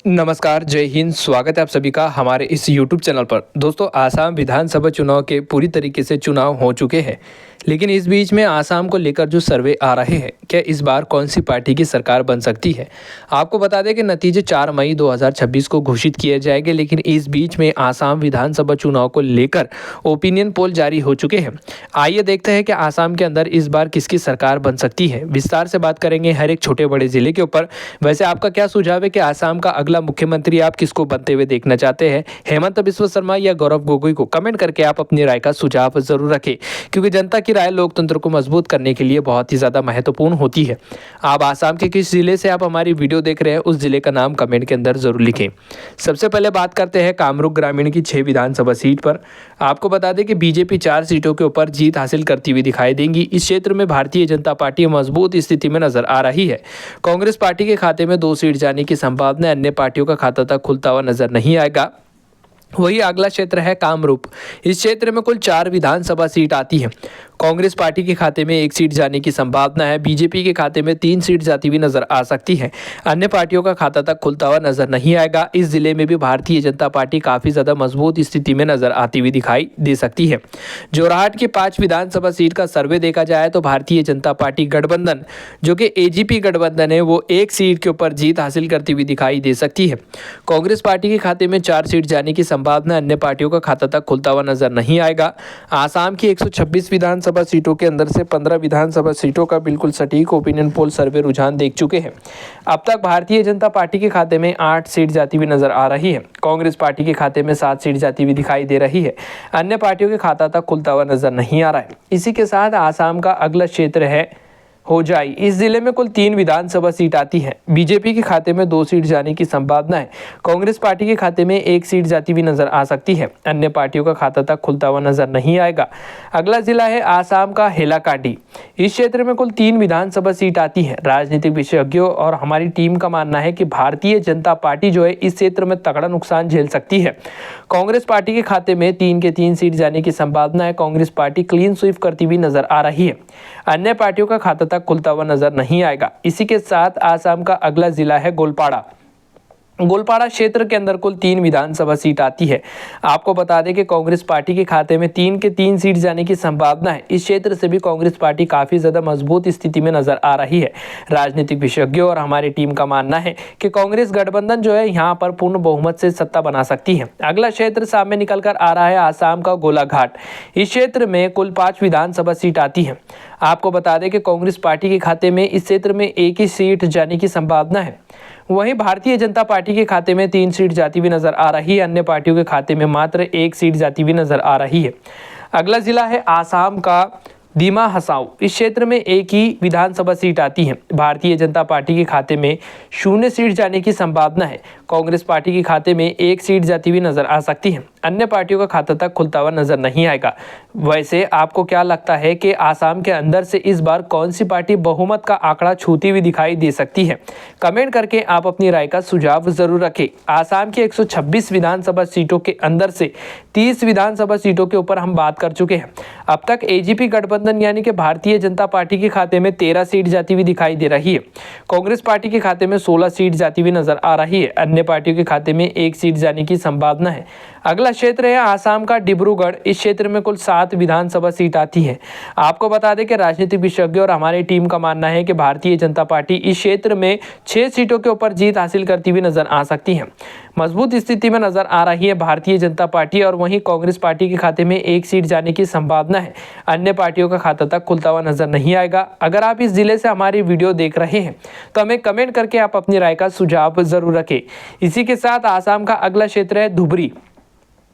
नमस्कार, जय हिंद। स्वागत है आप सभी का हमारे इस YouTube चैनल पर। दोस्तों, आसाम विधानसभा चुनाव के पूरी तरीके से चुनाव हो चुके हैं, लेकिन इस बीच में आसाम को लेकर जो सर्वे आ रहे हैं, क्या इस बार कौन सी पार्टी की सरकार बन सकती है। आपको बता दें कि नतीजे 4 मई 2026 को घोषित किए जाएंगे, लेकिन इस बीच में आसाम विधानसभा चुनाव को लेकर ओपिनियन पोल जारी हो चुके हैं। आइए देखते हैं कि आसाम के अंदर इस बार किसकी सरकार बन सकती है। विस्तार से बात करेंगे हर एक छोटे बड़े जिले के ऊपर। वैसे आपका क्या सुझाव है कि आसाम का अगला मुख्यमंत्री आप किसको बनते हुए देखना चाहते हैं, हेमंत बिस्वा शर्मा या गौरव गोगोई को? कमेंट करके आप अपनी राय का सुझाव जरूर रखें, क्योंकि जनता की राय लोकतंत्र को मजबूत करने के लिए बहुत ही ज्यादा महत्वपूर्ण होती है। आप आसाम के किस जिले से आप हमारी वीडियो देख रहे हैं, उस जिले का नाम कमेंट के अंदर जरूर लिखें। सबसे पहले बात करते हैं कामरूप ग्रामीण की 6 विधानसभा सीट पर। आपको बता दें कि बीजेपी 4 सीटों के ऊपर जीत हासिल करती हुई दिखाई देंगी। इस क्षेत्र में भारतीय जनता पार्टी मजबूत स्थिति में नजर आ रही है। कांग्रेस पार्टी के खाते में 2 सीट जाने की संभावना, अन्य पार्टियों का खाता तक खुलता हुआ नजर नहीं आएगा। वही अगला क्षेत्र है कामरूप। इस क्षेत्र में कुल 4 विधानसभा सीट आती है। कांग्रेस पार्टी के खाते में 1 सीट जाने की संभावना है। बीजेपी के खाते में 3 सीट जाती हुई नजर आ सकती है। अन्य पार्टियों का खाता तक खुलता हुआ नजर नहीं आएगा। इस जिले में भी भारतीय जनता पार्टी काफी ज्यादा मजबूत स्थिति में नजर आती हुई दिखाई दे सकती है। जोरहाट की 5 विधानसभा सीट का सर्वे देखा जाए तो भारतीय जनता पार्टी गठबंधन, जो कि एजीपी गठबंधन है, वो 1 सीट के ऊपर जीत हासिल करती हुई दिखाई दे सकती है। कांग्रेस पार्टी के खाते में 4 सीट जाने की संभावना, अन्य पार्टियों का खाता तक खुलता हुआ नजर नहीं आएगा। आसाम की 126 विधानसभा सीटों के अंदर से 15 विधानसभा सीटों का बिल्कुल सटीक ओपिनियन पोल सर्वे रुझान देख चुके हैं। अब तक भारतीय जनता पार्टी के खाते में 8 सीट जाती हुई नजर आ रही है। कांग्रेस पार्टी के खाते में 7 सीट जाती हुई दिखाई दे रही है। अन्य पार्टियों के खाता तक खुलता हुआ नजर नहीं आ रहा है। इसी के साथ आसाम का अगला क्षेत्र है होजाई। इस जिले में कुल 3 विधानसभा सीट आती है। बीजेपी के खाते में 2 सीट जाने की संभावना है। कांग्रेस पार्टी के खाते में 1 सीट जाती हुई नजर आ सकती है। अन्य पार्टियों का खाता तक खुलता हुआ नजर नहीं आएगा। अगला जिला है आसाम का हैलाकांडी। इस क्षेत्र में कुल 3 विधानसभा सीट आती है। राजनीतिक विशेषज्ञों और हमारी टीम का मानना है कि भारतीय जनता पार्टी जो है इस क्षेत्र में तगड़ा नुकसान झेल सकती है। कांग्रेस पार्टी के खाते में 3 के 3 सीट जाने की संभावना है। कांग्रेस पार्टी क्लीन स्वीप करती हुई नजर आ रही है। अन्य पार्टियों का खाता खुलता हुआ नजर नहीं आएगा। इसी के साथ आसाम का अगला जिला है गोलपाड़ा। गोलपाड़ा क्षेत्र के अंदर कुल 3 विधानसभा सीट आती है। आपको बता दें कि कांग्रेस पार्टी के खाते में 3 के 3 सीट जाने की संभावना है। इस क्षेत्र से भी कांग्रेस पार्टी काफी ज्यादा मजबूत स्थिति में नजर आ रही है। राजनीतिक विशेषज्ञों और हमारी टीम का मानना है कि कांग्रेस गठबंधन जो है यहाँ पर पूर्ण बहुमत से सत्ता बना सकती है। अगला क्षेत्र सामने निकल कर आ रहा है आसाम का गोलाघाट। इस क्षेत्र में कुल 5 विधानसभा सीट आती है। आपको बता दें कि कांग्रेस पार्टी के खाते में इस क्षेत्र में 1 ही सीट जाने की संभावना है। वहीं भारतीय जनता पार्टी के खाते में 3 सीट जाती हुई नजर आ रही है। अन्य पार्टियों के खाते में मात्र 1 सीट जाती हुई नजर आ रही है। अगला जिला है आसाम का दीमा हसाओ। इस क्षेत्र में 1 ही विधानसभा सीट आती है। भारतीय जनता पार्टी के खाते में 0 सीट जाने की संभावना है। कांग्रेस पार्टी के खाते में 1 सीट जाती हुई नजर आ सकती है। अन्य पार्टियों का खाता तक खुलता हुआ नजर नहीं आएगा। वैसे आपको क्या लगता है कि आसाम के अंदर से इस बार कौन सी पार्टी बहुमत का आंकड़ा छूती हुई दिखाई दे सकती है? कमेंट करके आप अपनी राय का सुझाव जरूर रखें। आसाम के 126 विधानसभा सीटों के अंदर से 30 विधानसभा सीटों के ऊपर हम बात कर चुके हैं। अब तक एजीपी गठबंधन यानी कि भारतीय जनता पार्टी के खाते में 13 सीट जाती हुई दिखाई दे रही है। कांग्रेस पार्टी के खाते में 16 सीट जाती हुई नजर आ रही है। अन्य पार्टियों के खाते में 1 सीट जाने की संभावना है। अगला क्षेत्र है आसाम का डिब्रूगढ़। इस क्षेत्र में कुल 7 विधानसभा सीट आती है। आपको बता दें कि राजनीतिक विशेषज्ञों और हमारी टीम का मानना है कि भारतीय जनता पार्टी इस क्षेत्र में 6 सीटों के ऊपर जीत हासिल करती हुई नजर आ सकती है। मजबूत स्थिति में नजर आ रही है भारतीय जनता पार्टी, और वहीं कांग्रेस पार्टी के खाते में 1 सीट जाने की संभावना है। अन्य पार्टियों का खाता तक खुलता हुआ नजर नहीं आएगा। अगर आप इस जिले से हमारी वीडियो देख रहे हैं तो हमें कमेंट करके आप अपनी राय का सुझाव जरूर रखें। इसी के साथ आसाम का अगला क्षेत्र है धुबरी।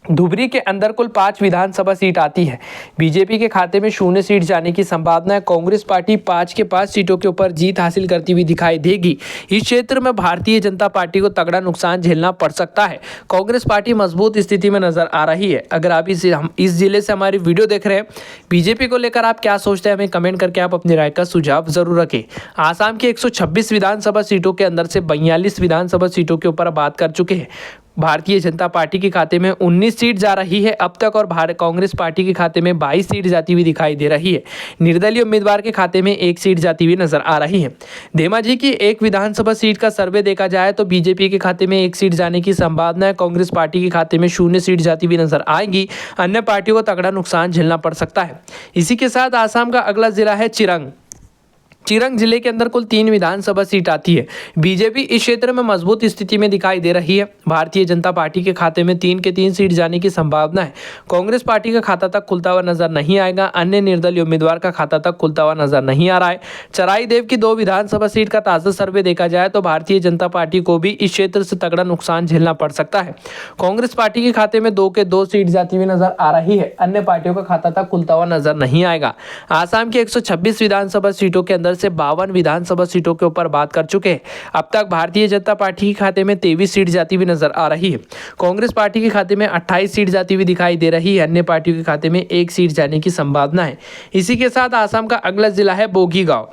धुबरी के अंदर कुल 5 विधानसभा सीट आती है। बीजेपी के खाते में 0 सीट जाने की संभावना है। कांग्रेस पार्टी 5 के 5 सीटों के ऊपर जीत हासिल करती हुई दिखाई देगी। इस क्षेत्र में भारतीय जनता पार्टी को तगड़ा नुकसान झेलना पड़ सकता है। कांग्रेस पार्टी मजबूत स्थिति में नजर आ रही है। अगर आप इस जिले से हमारी वीडियो देख रहे हैं, बीजेपी को लेकर आप क्या सोचते हैं, हमें कमेंट करके आप अपनी राय का सुझाव जरूर रखें। आसाम की 126 विधानसभा सीटों के अंदर से 42 विधानसभा सीटों के ऊपर बात कर चुके हैं। भारतीय जनता पार्टी के खाते में 19 सीट जा रही है अब तक, और भारत कांग्रेस पार्टी के खाते में 22 सीट जाती हुई दिखाई दे रही है। निर्दलीय उम्मीदवार के खाते में 1 सीट जाती हुई नजर आ रही है। धेमाजी की एक विधानसभा सीट का सर्वे देखा जाए तो बीजेपी के खाते में 1 सीट जाने की संभावना है। कांग्रेस पार्टी के खाते में 0 सीट जाती हुई नजर आएगी। अन्य पार्टियों को तगड़ा नुकसान झेलना पड़ सकता है। इसी के साथ आसाम का अगला जिला है चिरंग। चिरंग जिले के अंदर कुल 3 विधानसभा सीट आती है। बीजेपी इस क्षेत्र में मजबूत स्थिति में दिखाई दे रही है। भारतीय जनता पार्टी के खाते में 3 के 3 सीट जाने की संभावना है। कांग्रेस पार्टी का खाता तक खुलता हुआ नजर नहीं आएगा। अन्य निर्दलीय उम्मीदवार का खाता तक खुलता हुआ नजर नहीं आ रहा है। चराई देव की 2 विधानसभा सीट का ताजा सर्वे देखा जाए तो भारतीय जनता पार्टी को भी इस क्षेत्र से तगड़ा नुकसान झेलना पड़ सकता है। कांग्रेस पार्टी के खाते में 2 के 2 सीट जाती हुई नजर आ रही है। अन्य पार्टियों का खाता तक खुलता हुआ नजर नहीं आएगा। आसाम की 126 विधानसभा सीटों के अंदर से 52 विधानसभा सीटों के ऊपर बात कर चुके हैं। अब तक भारतीय जनता पार्टी के खाते में 23 सीट जाती हुई नजर आ रही है। कांग्रेस पार्टी के खाते में 28 सीट जाती हुई दिखाई दे रही है। अन्य पार्टियों के खाते में 1 सीट जाने की संभावना है। इसी के साथ आसाम का अगला जिला है बोगीगांव।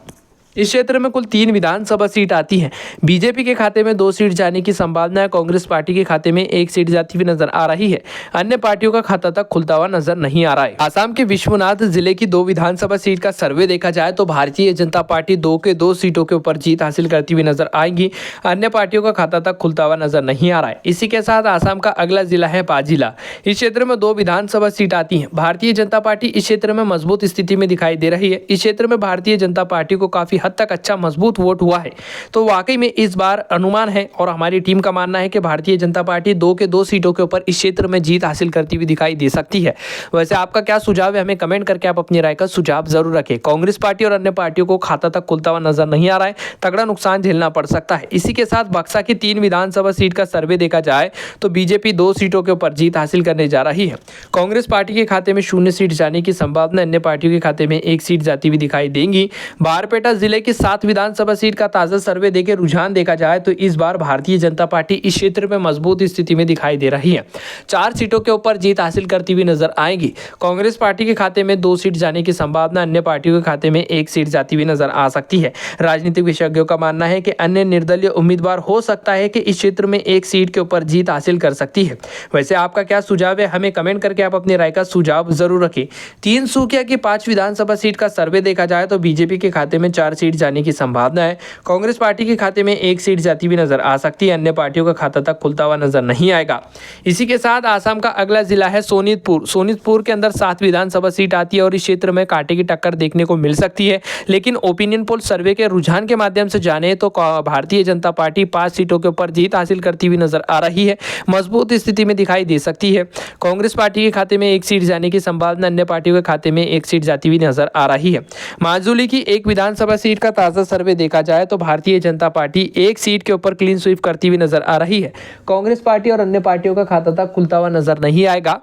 इस क्षेत्र में कुल 3 विधानसभा सीट आती है। बीजेपी के खाते में 2 सीट जाने की संभावना है। कांग्रेस पार्टी के खाते में 1 सीट जाती हुई नजर आ रही है। अन्य पार्टियों का खाता तक खुलता हुआ नजर नहीं आ रहा है। आसाम के विश्वनाथ जिले की 2 विधानसभा सीट का सर्वे देखा जाए तो भारतीय जनता पार्टी 2 के 2 सीटों के ऊपर जीत हासिल करती हुई नजर आएगी। अन्य पार्टियों का खाता तक खुलता हुआ नजर नहीं आ रहा है। इसी के साथ आसाम का अगला जिला है पाजिला। इस क्षेत्र में 2 विधानसभा सीट आती है। भारतीय जनता पार्टी इस क्षेत्र में मजबूत स्थिति में दिखाई दे रही है। इस क्षेत्र में भारतीय जनता पार्टी को काफी हद तक अच्छा मजबूत वोट हुआ है। तो वाकई में इस बार अनुमान है और हमारी टीम का मानना है कि भारतीय जनता पार्टी 2 के 2 सीटों के ऊपर इस क्षेत्र में जीत हासिल करती हुई दिखाई दे सकती है। वैसे आपका क्या सुझाव है, हमें कमेंट करके आप अपनी राय का सुझाव जरूर रखें। कांग्रेस पार्टी और अन्य पार्टियों को खाता तक खुलता हुआ नजर नहीं आ रहा है, तगड़ा नुकसान झेलना पड़ सकता है। इसी के साथ बक्सा की 3 विधानसभा सीट का सर्वे देखा जाए तो बीजेपी 2 सीटों के ऊपर जीत हासिल करने जा रही है। कांग्रेस पार्टी के खाते में 0 सीट जाने की संभावना, अन्य पार्टियों के खाते में 1 सीट जाती हुई दिखाई देंगी। बारपेटा जिले की 7 विधानसभा सीट का ताजा सर्वे देके रुझान देखा जाए तो इस बार भारतीय जनता पार्टी इस क्षेत्र में मजबूत स्थिति में दिखाई दे रही है। 4 सीटों के ऊपर जीत हासिल करती हुई नजर आएगी। कांग्रेस पार्टी के खाते में 2 सीट जाने की संभावना, अन्य पार्टियों के खाते में 1 सीट जाती हुई नजर आ सकती है। राजनीतिक विशेषज्ञों का मानना है कि अन्य निर्दलीय उम्मीदवार हो सकता है कि इस क्षेत्र में 1 सीट के ऊपर जीत हासिल कर सकती है। वैसे आपका क्या सुझाव है, हमें कमेंट करके आप अपनी राय का सुझाव जरूर रखें। 3 सूखिया की 5 विधानसभा सीट का सर्वे देखा जाए तो बीजेपी के खाते में 4 सीट जाने की संभावना है। कांग्रेस पार्टी के खाते में 1 सीट जाती हुई नजर आ सकती है। अन्य पार्टियों का खाता तक खुलता हुआ नजर नहीं आएगा। इसी के साथ आसाम का अगला जिला है सोनितपुर। सोनितपुर के अंदर 7 विधानसभा सीट आती है और इस क्षेत्र में कांटे की टक्कर देखने को मिल सकती है। लेकिन ओपिनियन पोल सर्वे के रुझान के माध्यम से जाने तो भारतीय जनता पार्टी 5 सीटों के ऊपर जीत हासिल करती हुई नजर आ रही है। मजबूत स्थिति में दिखाई दे सकती है। कांग्रेस पार्टी के खाते में 1 सीट जाने की संभावना, अन्य पार्टियों के खाते में 1 सीट जाती हुई नजर आ रही है। माजुली की 1 विधानसभा सीट का ताजा सर्वे देखा जाए तो भारतीय जनता पार्टी 1 सीट के ऊपर क्लीन स्वीप करती हुई नजर आ रही है। कांग्रेस पार्टी और अन्य पार्टियों का खाता तक खुलता हुआ नजर नहीं आएगा।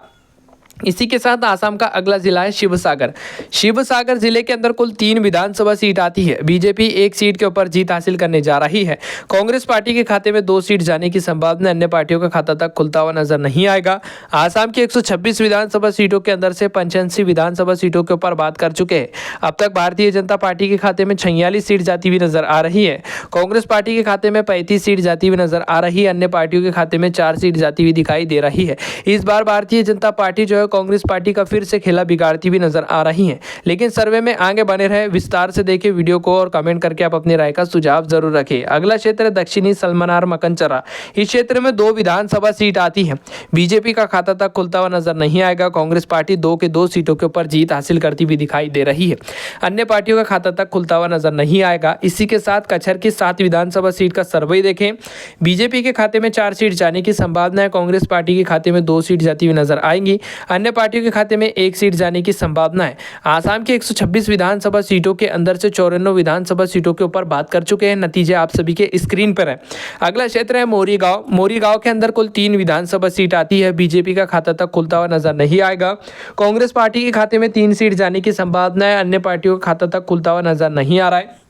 इसी के साथ आसाम का अगला जिला है शिवसागर। शिवसागर जिले के अंदर कुल 3 विधानसभा सीट आती है। बीजेपी 1 सीट के ऊपर जीत हासिल करने जा रही है। कांग्रेस पार्टी के खाते में 2 सीट जाने की संभावना, अन्य पार्टियों का खाता तक खुलता हुआ नजर नहीं आएगा। आसाम की 126 विधानसभा सीटों के अंदर से 85 विधानसभा सीटों के ऊपर बात कर चुके हैं। अब तक भारतीय जनता पार्टी के खाते में 46 सीट जाती हुई नजर आ रही है। कांग्रेस पार्टी के खाते में 35 सीट जाती हुई नजर आ रही है। अन्य पार्टियों के खाते में 4 सीट जाती हुई दिखाई दे रही है। इस बार भारतीय जनता पार्टी जो है कांग्रेस पार्टी का फिर से खेला बिगाड़ती भी नजर आ रही हैं। लेकिन सर्वे में आगे बने रहे, विस्तार से देखें वीडियो को और कमेंट करके आप अपनी राय का सुझाव जरूर रखें। अगला क्षेत्र है दक्षिणी सलमनार मकनचरा। इस क्षेत्र में 2 विधानसभा सीट आती है। बीजेपी का खाता तक खुलता हुआ नजर नहीं आएगा। कांग्रेस पार्टी 2 के 2 सीटों के ऊपर जीत हासिल करती हुई दिखाई दे रही है। अन्य पार्टियों का खाता तक खुलता हुआ नजर नहीं आएगा। इसी के साथ कचहर की 7 विधानसभा सीट का सर्वे देखें। बीजेपी के खाते में 4 सीट जाने की संभावना है। कांग्रेस पार्टी के खाते में 2 सीट जाती हुई नजर आएंगी। अन्य पार्टियों के खाते में 1 सीट जाने की संभावना है। आसाम की 126 विधानसभा सीटों के अंदर से 94 विधानसभा सीटों के ऊपर बात कर चुके हैं। नतीजे आप सभी के स्क्रीन पर है। अगला क्षेत्र है मोरीगांव। मोरीगांव के अंदर कुल 3 विधानसभा सीट आती है। बीजेपी का खाता तक खुलता हुआ नजर नहीं आएगा। कांग्रेस पार्टी के खाते में 3 सीट जाने की संभावना है। अन्य पार्टियों का खाता तक खुलता हुआ नजर नहीं आ रहा है।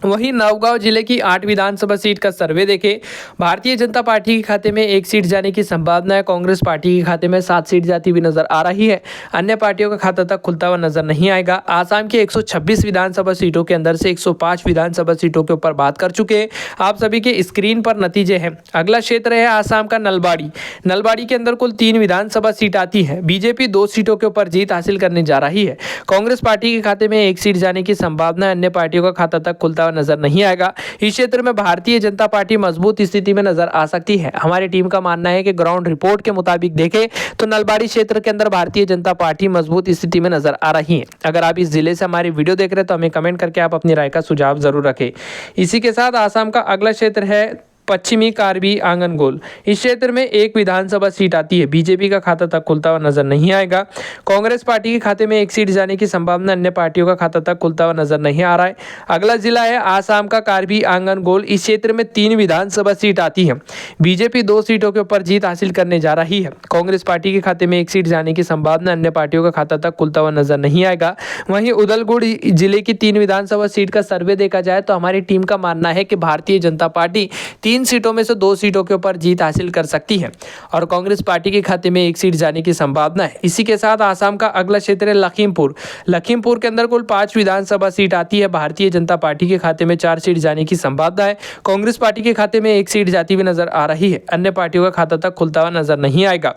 वहीं नौगांव जिले की 8 विधानसभा सीट का सर्वे देखें, भारतीय जनता पार्टी के खाते में 1 सीट जाने की संभावना है। कांग्रेस पार्टी के खाते में 7 सीट जाती हुई नजर आ रही है। अन्य पार्टियों का खाता तक खुलता हुआ नजर नहीं आएगा। आसाम की 126 विधानसभा सीटों के अंदर से 105 विधानसभा सीटों के ऊपर बात कर चुके हैं। आप सभी के स्क्रीन पर नतीजे हैं। अगला क्षेत्र है आसाम का नलबाड़ी। नलबाड़ी के अंदर कुल 3 विधानसभा सीट आती है। बीजेपी 2 सीटों के ऊपर जीत हासिल करने जा रही है। कांग्रेस पार्टी के खाते में 1 सीट जाने की संभावना है। अन्य पार्टियों का खाता तक खुलता नजर नहीं आएगा। इस क्षेत्र में भारतीय जनता पार्टी मजबूत स्थिति में नजर आ सकती है। हमारी टीम का मानना है कि ग्राउंड रिपोर्ट के मुताबिक देखें तो नलबाड़ी क्षेत्र के अंदर भारतीय जनता पार्टी मजबूत स्थिति में नजर आ रही है। अगर आप इस जिले से हमारी वीडियो देख रहे हैं तो हमें कमेंट करके आप अपनी राय का सुझाव जरूर रखें। इसी के साथ आसाम का अगला क्षेत्र है पश्चिमी कार्बी आंगनगोल। इस क्षेत्र में 1 विधानसभा सीट आती है। बीजेपी का खाता तक खुलता हुआ नजर नहीं आएगा। कांग्रेस पार्टी के खाते में 1 सीट जाने की संभावना, अन्य पार्टियों का खाता तक खुलता हुआ नजर नहीं आ रहा है। अगला जिला है आसाम का कार्बी आंगनगोल। इस क्षेत्र में 3 विधानसभा सीट आती है। बीजेपी 2 सीटों के ऊपर जीत हासिल करने जा रही है। कांग्रेस पार्टी के खाते में 1 सीट जाने की संभावना, अन्य पार्टियों का खाता तक खुलता हुआ नजर नहीं आएगा। वहीं उदलगुड़ जिले की 3 विधानसभा सीट का सर्वे देखा जाए तो हमारी टीम का मानना है कि भारतीय जनता पार्टी 3 सीटों में से 2 सीटों के ऊपर जीत हासिल कर सकती है और कांग्रेस पार्टी के खाते में 1 सीट जाने की संभावना है। इसी के साथ आसाम का अगला क्षेत्र है लखीमपुर। लखीमपुर के अंदर कुल 5 विधानसभा सीट आती है। भारतीय जनता पार्टी के खाते में 4 सीट जाने की संभावना है। कांग्रेस पार्टी के खाते में 1 सीट जाती हुई नजर आ रही है। अन्य पार्टियों का खाता तक खुलता हुआ नजर नहीं आएगा।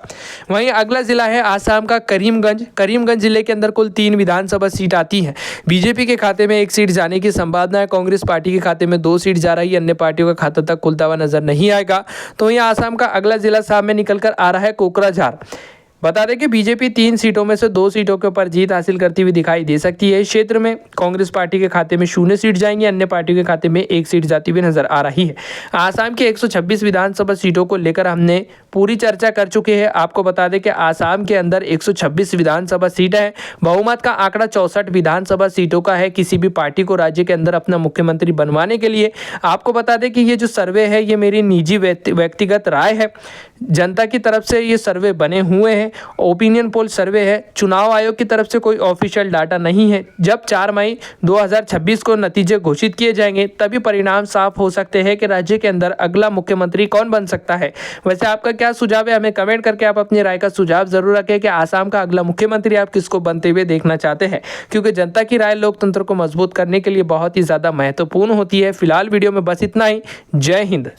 वहीं अगला जिला है आसाम का करीमगंज। करीमगंज जिले के अंदर कुल 3 विधानसभा सीट आती है। बीजेपी के खाते में 1 सीट जाने की संभावना है। कांग्रेस पार्टी के खाते में 2 सीट जा रही है। अन्य पार्टियों का खाता तक खुलता हुआ नजर नहीं आएगा। तो यहाँ आसाम का अगला जिला सामने निकलकर आ रहा है कोकराझार। बता दें कि बीजेपी 3 सीटों में से 2 सीटों के ऊपर जीत हासिल करती हुई दिखाई दे सकती है। इस क्षेत्र में कांग्रेस पार्टी के खाते में 0 सीट जाएंगी, अन्य पार्टियों के खाते में 1 सीट जाती हुई नजर आ रही है। आसाम के 126 विधानसभा सीटों को लेकर हमने पूरी चर्चा कर चुके हैं। आपको बता दें कि आसाम के अंदर 126 विधानसभा सीटें हैं। बहुमत का आंकड़ा 64 विधानसभा सीटों का है। किसी भी पार्टी को राज्य के अंदर अपना मुख्यमंत्री बनवाने के लिए आपको बता दें कि ये जो सर्वे है ये मेरी निजी व्यक्तिगत राय है। जनता की तरफ से ये सर्वे बने हुए हैं। ओपिनियन पोल सर्वे है। चुनाव आयोग की तरफ से कोई ऑफिशियल डाटा नहीं है। जब 4 मई 2026 को नतीजे घोषित किए जाएंगे तभी परिणाम साफ हो सकते हैं कि राज्य के अंदर अगला मुख्यमंत्री कौन बन सकता है। वैसे आपका क्या सुझाव है, हमें कमेंट करके आप अपनी राय का सुझाव जरूर रखें कि आसाम का अगला मुख्यमंत्री आप किसको बनते हुए देखना चाहते हैं, क्योंकि जनता की राय लोकतंत्र को मजबूत करने के लिए बहुत ही ज़्यादा महत्वपूर्ण होती है। फिलहाल वीडियो में बस इतना ही। जय हिंद।